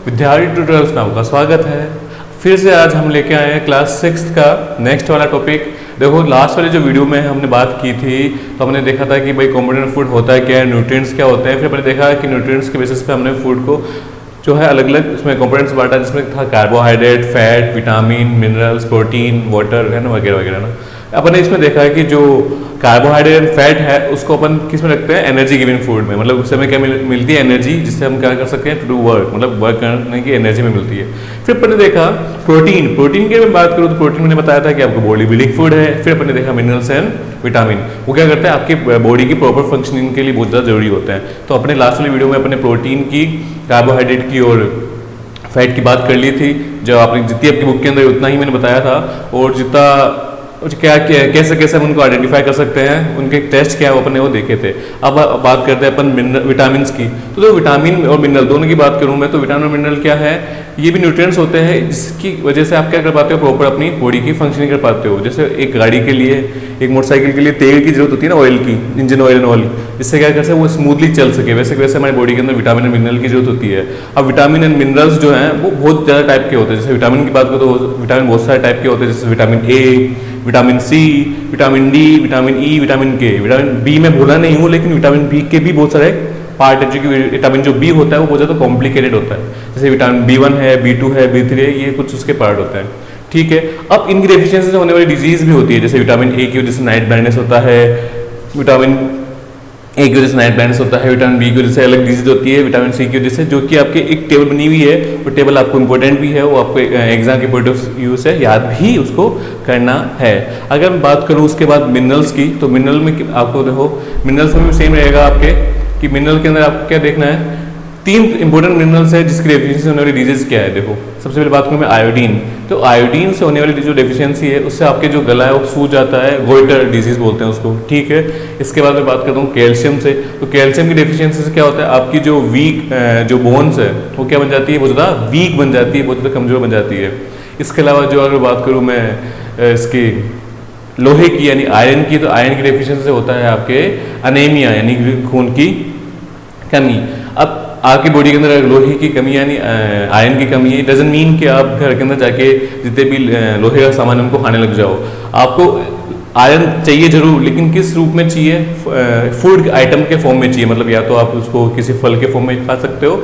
विद्यार्थी ट्यूटोरियल्स में आपका स्वागत है। फिर से आज हम लेके आए हैं क्लास 6 का नेक्स्ट वाला टॉपिक। देखो लास्ट वाले जो वीडियो में हमने बात की थी तो हमने देखा था कि भाई कॉम्पोनेंट फूड होता है क्या है, न्यूट्रिएंट्स क्या होते हैं। फिर हमने देखा कि न्यूट्रिएंट्स के बेसिस पे हमने फूड को जो है अलग अलग उसमें कॉम्पोनेंट्स बांटा, जिसमें था carbohydrate, fat, vitamin, minerals, protein, water है ना, वगैरह वगैरह ना। अपन ने इसमें देखा है कि जो कार्बोहाइड्रेट एंड फैट है उसको अपन किस में रखते हैं, एनर्जी गिविंग फूड में। मतलब उससे हमें क्या मिलती है, एनर्जी, जिससे हम क्या कर सकते हैं, टू डू वर्क, मतलब वर्क करने की एनर्जी में मिलती है। फिर अपन ने देखा प्रोटीन की मैं बात करूँ तो प्रोटीन मैंने बताया था कि आपको बॉडी बिल्डिंग फूड है। फिर अपन ने देखा मिनरल्स एंड विटामिन, वो क्या करते हैं आपकी बॉडी की प्रॉपर फंक्शनिंग के लिए बहुत ज़्यादा जरूरी होते हैं। तो अपने लास्ट वाली वीडियो में अपने प्रोटीन की, कार्बोहाइड्रेट की और फैट की बात कर ली थी। जो आपने जितनी आपकी बुक के अंदर उतना ही मैंने बताया था, और जितना क्या कैसे हम उनको आइडेंटिफाई कर सकते हैं, उनके टेस्ट क्या है वो अपने वो देखे थे। अब बात करते हैं अपन विटामिन की। तो विटामिन और मिनरल दोनों की बात करूं मैं, तो विटामिन और मिनरल क्या है, ये भी न्यूट्रिएंट्स होते हैं जिसकी वजह से आप क्या कर पाते हो, प्रॉपर अपनी बॉडी की फंक्शनिंग कर पाते हो। जैसे एक गाड़ी के लिए, एक मोटरसाइकिल के लिए तेल की जरूरत होती है ना, ऑयल की, इंजन ऑयल एंड ऑयल, जिससे क्या करते हैं वो स्मूथली चल सके। वैसे हमारी बॉडी के अंदर विटामिन एंड मिनरल की जरूरत होती है। अब विटामिन एंड मिनरल्स जो हैं वो बहुत ज़्यादा टाइप के होते हैं। जैसे विटामिन की बात करो तो विटामिन बहुत सारे टाइप के होते हैं, जैसे vitamin A, vitamin C, vitamin D, vitamin E, vitamin K. Vitamin B मैं भूला नहीं हूँ, लेकिन विटामिन बी के भी बहुत सारे पार्ट है। जो कि विटामिन जो बी होता है वो बहुत ज़्यादा कॉम्प्लिकेटेड होता है। जैसे विटामिन B1 है, B2 है, B3 है, ये कुछ उसके पार्ट होते हैं। ठीक है। अब इनकी डेफिशिएंसी से होने वाली डिजीज भी होती है। जैसे विटामिन ए की वजह से नाइट ब्लाइंडनेस होता है, विटामिन ए की वजह से नाइट ब्लाइंडनेस होता है, विटामिन बी की वजह से अलग डिजीज होती है, विटामिन सी की वजह से, जो कि आपके एक टेबल बनी हुई है। वो टेबल आपको इंपॉर्टेंट भी है, वो आपको एग्जाम के पॉइंट ऑफ व्यू से याद भी उसको करना है। अगर मैं बात करूँ उसके बाद मिनरल्स की, तो मिनरल में आपको देखो, मिनरल्स में भी सेम रहेगा आपके कि मिनरल के अंदर आपको क्या देखना है, 3 इंपॉर्टेंट मिनरल्स है जिसकी डेफिशिएंसी होने वाली डिजीज क्या है। देखो सबसे पहले बात करूँ मैं आयोडीन। तो आयोडीन से होने वाली जो डेफिशिएंसी है उससे आपके जो गला है वो सूज जाता है, गोइटर डिजीज बोलते हैं उसको। ठीक है। इसके बाद मैं बात करता हूँ कैल्शियम से। तो कैल्शियम की डेफिशिएंसी से क्या होता है, आपकी जो वीक जो बोन्स है वो क्या बन जाती है, बहुत ज़्यादा वीक बन जाती है, बहुत ज़्यादा कमजोर बन जाती है। इसके अलावा जो अगर बात करूँ मैं इसकी लोहे की यानी आयरन की, तो आयरन की डेफिशिएंसी से होता है आपके अनेमिया यानी खून की कमी। अब आपकी बॉडी के अंदर लोहे की कमी यानी आयरन की कमी है, डजंट मीन कि आप घर के अंदर जाके जितने भी लोहे का सामान उनको खाने लग जाओ। आपको आयरन चाहिए जरूर, लेकिन किस रूप में चाहिए, फूड आइटम के फॉर्म में चाहिए। मतलब या तो आप उसको किसी फल के फॉर्म में खा सकते हो,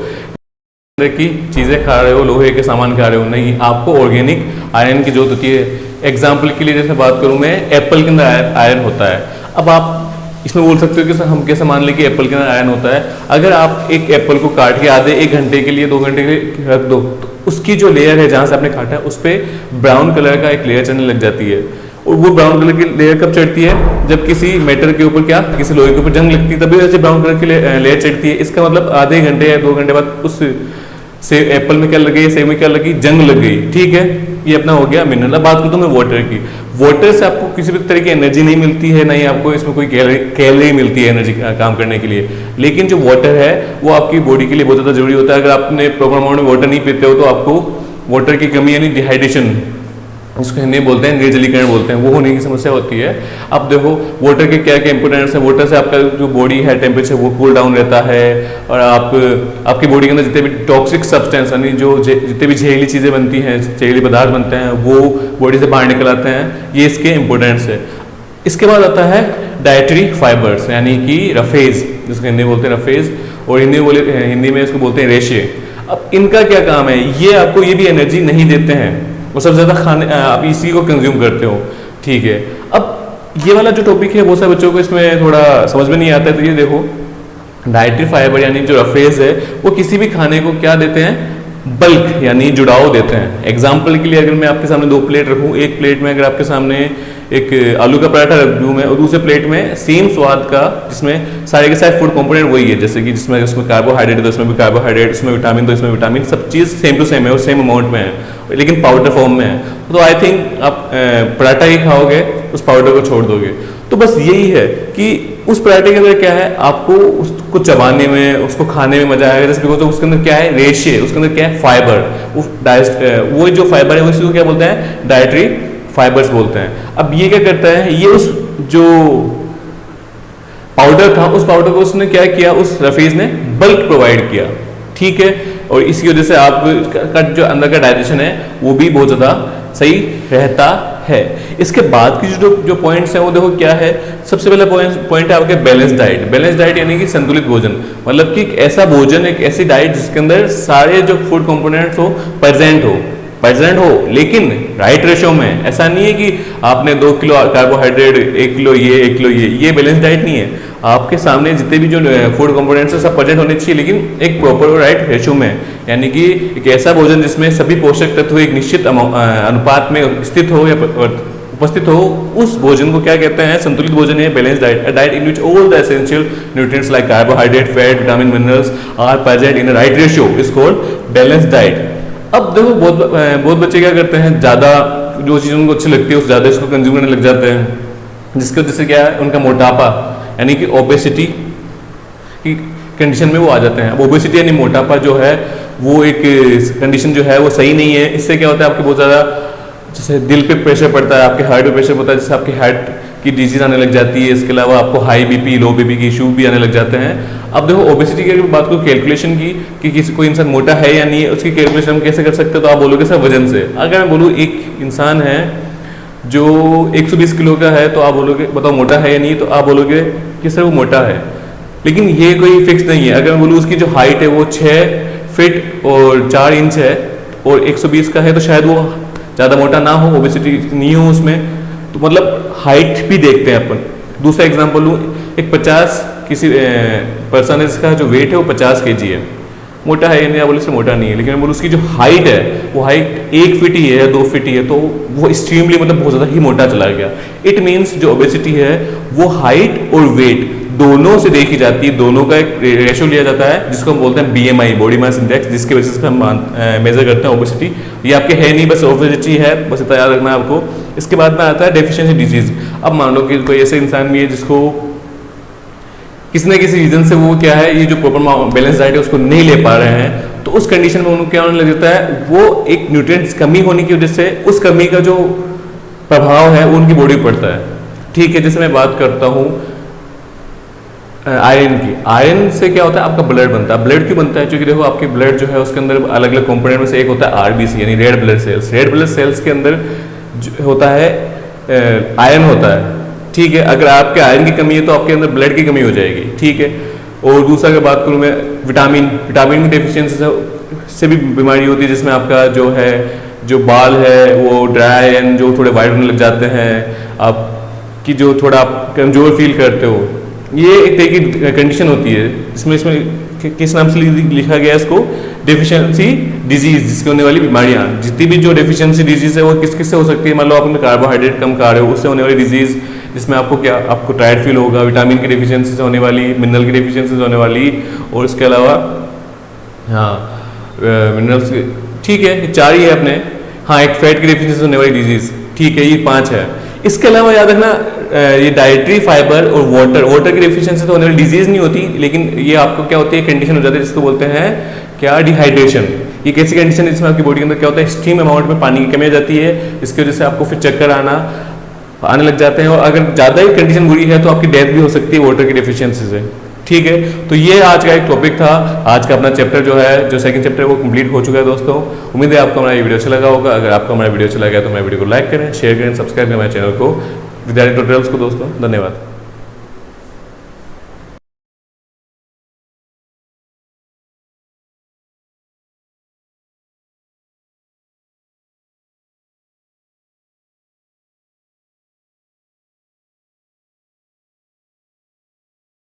की चीज़ें खा रहे हो, लोहे के सामान खा रहे हो, नहीं, आपको ऑर्गेनिक आयरन की जरूरत होती है। एग्जाम्पल के लिए जैसे बात करूँ मैं, एप्पल के अंदर आयरन होता है। अब आप इसमें बोल सकते हो कि हम कैसे मान लें कि एप्पल के अंदर आयरन होता है। अगर आप एक एप्पल को काट के आधे 1 घंटे के लिए, 2 घंटे के लिए रख दो, तो उसकी जो लेयर है जहाँ से आपने काटा है उस पर ब्राउन कलर का एक लेयर चढ़ने लग जाती है। और वो ब्राउन कलर की लेयर कब चढ़ती है, जब किसी मेटल के ऊपर क्या, किसी लोहे के ऊपर जंग लगती है, तभी वैसे ब्राउन कलर की लेयर चढ़ती है। इसका मतलब आधे घंटे या 2 घंटे बाद उस से एप्पल में क्या लग गई, सेब में क्या लगी, जंग लग गई। ठीक है, ये अपना हो गया मिनरल। अब बात करता हूँ मैं वाटर की। वाटर से आपको किसी भी तरह की एनर्जी नहीं मिलती है, नहीं आपको इसमें कोई कैलोरी मिलती है एनर्जी काम करने के लिए। लेकिन जो वाटर है वो आपकी बॉडी के लिए बहुत ज़्यादा जरूरी होता है। अगर आपने प्रॉपर अमाउंट में वाटर नहीं पीते हो तो आपको वाटर की कमी यानी डिहाइड्रेशन, उसको हिंदी में बोलते हैं, निर्जलीकरण बोलते हैं, वो होने की समस्या होती है। अब देखो वाटर के क्या क्या इंपोर्टेंस है। वाटर से आपका जो बॉडी है टेम्परेचर वो कूल डाउन रहता है, और आपकी बॉडी के अंदर जितने भी टॉक्सिक सब्सटेंस यानी जो जितने भी जहरीली चीज़ें बनती हैं, जहरीली पदार्थ बनते हैं, वो बॉडी से बाहर निकल आते हैं। ये इसके इंपोर्टेंस है। इसके बाद आता है डाइटरी फाइबर्स यानी कि रफेज, जिसको हिंदी में बोलते हैं रफेज, और हिंदी में इसको बोलते हैं रेशे। अब इनका क्या काम है, ये आपको ये भी एनर्जी नहीं देते हैं, वो सबसे ज़्यादा खाने आप इसी को कंज्यूम करते हो। ठीक है। अब ये वाला जो टॉपिक है बहुत सारे बच्चों को इसमें थोड़ा समझ में नहीं आता है। तो ये देखो डाइटरी फाइबर यानी जो रफेज है वो किसी भी खाने को क्या देते हैं, बल्क यानी जुड़ाव देते हैं। एग्जाम्पल के लिए अगर मैं आपके सामने 2 प्लेट रखूँ, एक प्लेट में अगर आपके सामने एक आलू का पराठा रख दूँ मैं, और दूसरे प्लेट में सेम स्वाद का, जिसमें सारे के सारे फूड कंपोनेंट वही है, जैसे कि जिसमें कार्बोहाइड्रेट है तो उसमें भी कार्बोहाइड्रेट, उसमें विटामिन तो इसमें विटामिन, सब चीज़ सेम टू सेम है और सेम अमाउंट में है, लेकिन पाउडर फॉर्म में है। तो आई थिंक आप पराठा ही खाओगे, उस पाउडर को छोड़ दोगे। तो बस यही है कि उस पराठे के अंदर क्या है, आपको उसको चबाने में, उसको खाने में मजा आएगा। जैसे तो उसके अंदर क्या है, रेशे, उसके अंदर क्या है, फाइबर। वो जो फाइबर है उसको क्या बोलते हैं, डाइटरी फाइबर्स बोलते हैं। अब ये क्या करता है, ये उस जो पाउडर था उस पाउडर को उसने क्या किया, उस रफेज ने बल्क प्रोवाइड किया। ठीक है। और इसकी वजह से आपका जो अंदर का डाइजेशन है वो भी बहुत ज़्यादा सही रहता है। इसके बाद की जो पॉइंट्स हैं वो देखो क्या है। सबसे पहला पॉइंट है आपके बैलेंस डाइट। बैलेंस डाइट यानी कि संतुलित भोजन, मतलब कि एक ऐसा भोजन, एक ऐसी डाइट जिसके अंदर सारे जो फूड कंपोनेंट्स हो प्रेजेंट हो लेकिन राइट रेशो में। ऐसा नहीं है कि आपने 2 किलो कार्बोहाइड्रेट, 1 किलो ये बैलेंस डाइट नहीं है। आपके सामने जितने भी जो फूड कंपोनेंट्स है सब प्रेजेंट होने चाहिए, लेकिन एक प्रॉपर और राइट रेशो में, यानी कि एक ऐसा भोजन जिसमें सभी पोषक तत्व एक निश्चित अनुपात में स्थित हो या उपस्थित हो, उस भोजन को क्या कहते हैं? संतुलित भोजन है balance diet. A diet in which all the essential nutrients like carbohydrate, fat, vitamin, minerals are present in a right ratio is called balance diet. अब देखो बहुत बच्चे क्या करते हैं, ज़्यादा जो चीज़ उनको अच्छी लगती है उस ज़्यादा इसको कंज्यूम करने लग जाते हैं, जिसकी वजह से क्या है उनका मोटापा यानी कि ओबेसिटी की कंडीशन में वो आ जाते हैं। अब ओबेसिटी यानी मोटापा जो है वो एक कंडीशन जो है वो सही नहीं है। इससे क्या होता है आपके बहुत ज़्यादा जैसे दिल पे प्रेशर पड़ता है, आपके हार्ट पे प्रेशर पड़ता है, जिससे आपकी हार्ट की डिजीज आने लग जाती है। इसके अलावा आपको हाई बीपी, लो बीपी की इशू भी आने लग जाते हैं। अब देखो ओबेसिटी की बात को कैलकुलेशन की कि किसी कोई इंसान मोटा है या नहीं है, उसकी कैलकुलेशन हम कैसे कर सकते हैं? तो आप बोलोगे सर वजन से। अगर मैं बोलूँ एक इंसान है जो 120 किलो का है तो आप बोलोगे बताओ मोटा है या नहीं, तो आप बोलोगे कि सर वो मोटा है। लेकिन ये कोई फिक्स नहीं है। अगर मैं बोलूँ उसकी जो हाइट है वो 6 फीट और 4 इंच है और 120 का है, तो शायद वो ज़्यादा मोटा ना हो, ओबेसिटी नहीं हो उसमें। तो मतलब हाइट भी देखते हैं अपन। दूसरा एग्जाम्पल लूँ, एक 50 किसी पर्सन है जिसका जो वेट है वो 50 kg है, मोटा है या नहीं? बोले से मोटा नहीं है, लेकिन बोलो उसकी जो हाइट है वो हाइट 1 फीट ही है या 2 फीट ही है, तो वो एक्सट्रीमली मतलब बहुत ज़्यादा ही मोटा चला गया। इट मीन्स जो ओबेसिटी है वो हाइट और वेट दोनों से देखी जाती है, दोनों का एक रेशो लिया जाता है जिसको हम बोलते हैं BMI, बॉडी मास इंडेक्स, जिसके बेसिस पे हम मेजर करते हैं ओबेसिटी। ये आपके है नहीं, बस ओबेसिटी है, बस इतना याद रखना है आपको। इसके बाद में आता है डेफिशिएंसी डिजीज। अब मान लो कि कोई ऐसे इंसान भी है जिसको किसी न किसी रीजन से वो क्या है, ये जो प्रॉपर बैलेंस डाइट है उसको नहीं ले पा रहे हैं, तो उस कंडीशन में उनको क्या होने लग जाता है, वो एक न्यूट्रिएंट्स कमी होने की वजह से उस कमी का जो प्रभाव है वो उनकी बॉडी पर पड़ता है। ठीक है, जैसे मैं बात करता हूँ आयरन की। आयरन से क्या होता है, आपका ब्लड बनता है। ब्लड क्यों बनता है? क्योंकि देखो आपके ब्लड जो है उसके अंदर अलग अलग कंपोनेंट में से एक होता है RBC यानी red blood cells. Red blood cells के अंदर होता है आयरन होता है। ठीक है, अगर आपके आयरन की कमी है तो आपके अंदर ब्लड की कमी हो जाएगी। ठीक है, और दूसरा अगर बात करूँ मैं विटामिन की डेफिशिएंसी से भी बीमारी होती है, जिसमें आपका जो है जो बाल है वो ड्राई एंड जो थोड़े वाइट होने लग जाते हैं, आपकी जो थोड़ा आप कमजोर फील करते हो, ये एक तरह की कंडीशन होती है। इसमें किस नाम से लिखा गया है इसको? डेफिशिएंसी डिजीज, जिसके होने वाली बीमारियां। जितनी भी जो डेफिशिएंसी डिजीज है वो किस किस से हो सकती है? मान लो आप कार्बोहाइड्रेट कम खा रहे हो, उससे होने वाली डिजीज, जिसमें आपको क्या, आपको टायर्ड फील होगा, विटामिन की डेफिशिएंसी से होने वाली, मिनरल की डेफिशिएंसी से होने वाली, और इसके अलावा मिनरल्स। ठीक है, ये 4 ही है अपने। हाँ, एक फैट की डेफिशिएंसी से होने वाली डिजीज। ठीक है, ये 5 है। इसके अलावा याद रखना ये डाइटरी फाइबर और वाटर की डेफिशिएंसी तो होने वाली डिजीज नहीं होती, लेकिन ये आपको क्या होती है, कंडीशन हो जाती है जिसको बोलते हैं क्या, डिहाइड्रेशन। ये कैसी कंडीशन है जिसमें आपकी बॉडी के अंदर क्या होता है, एक्सट्रीम अमाउंट में पानी की कमी आ जाती है, जिसकी वजह से आपको फिर चक्कर आने लग जाते हैं, और अगर ज़्यादा ही कंडीशन बुरी है तो आपकी डेथ भी हो सकती है वाटर की डेफिशिएंसी से। ठीक है, तो ये आज का एक टॉपिक था। आज का अपना चैप्टर जो है, जो सेकंड चैप्टर वो कंप्लीट हो चुका है दोस्तों। उम्मीद है आपको हमारा ये वीडियो अच्छा लगा होगा। अगर आपको हमारा वीडियो अच्छा लगा तो हमारे वीडियो को लाइक करें, शेयर करें, सब्सक्राइब करें हमारे चैनल को, विद्यार्थी ट्यूटोरियल्स को दोस्तों। धन्यवाद।